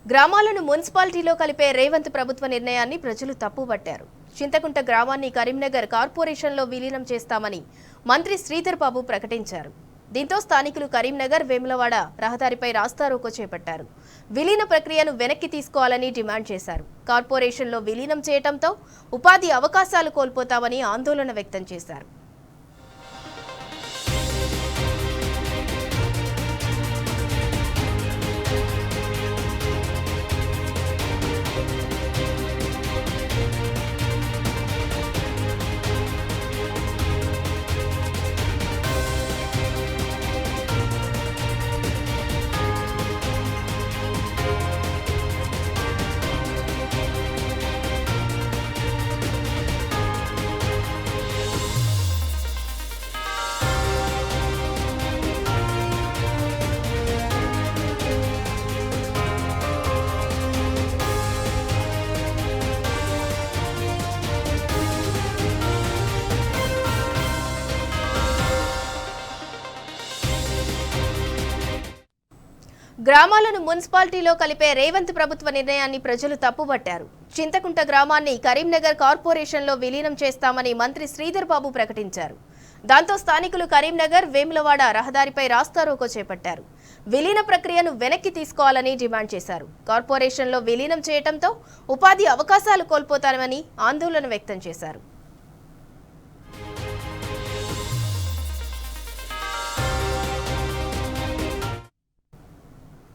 గ్రామాలను మున్సిపాలిటీలో కలిపే రేవంత్ ప్రభుత్వ నిర్ణయాన్ని ప్రజలు తప్పుపట్టారు. చింతకుంట గ్రామాన్ని కరీంనగర్ కార్పొరేషన్లో విలీనం చేస్తామని మంత్రి శ్రీధర్ బాబు ప్రకటించారు. దీంతో స్థానికులు కరీంనగర్ వేములవాడ రహదారిపై రాస్తారోకో చేపట్టారు. విలీన ప్రక్రియను వెనక్కి తీసుకోవాలని డిమాండ్ చేశారు. కార్పొరేషన్లో విలీనం చేయడంతో ఉపాధి అవకాశాలు కోల్పోతామని ఆందోళన వ్యక్తం చేశారు. గ్రామాలను మున్సిపాలిటీలో కలిపే రేవంత్ ప్రభుత్వ నిర్ణయాన్ని ప్రజలు తప్పుపట్టారు. చింతకుంట గ్రామాన్ని కరీంనగర్ కార్పొరేషన్లో విలీనం చేస్తామని మంత్రి శ్రీధర్ బాబు ప్రకటించారు. దాంతో స్థానికులు కరీంనగర్ వేములవాడ రహదారిపై రాస్తారోకో చేపట్టారు. విలీన ప్రక్రియను వెనక్కి తీసుకోవాలని డిమాండ్ చేశారు. కార్పొరేషన్లో విలీనం చేయడంతో ఉపాధి అవకాశాలు కోల్పోతామని ఆందోళన వ్యక్తం చేశారు.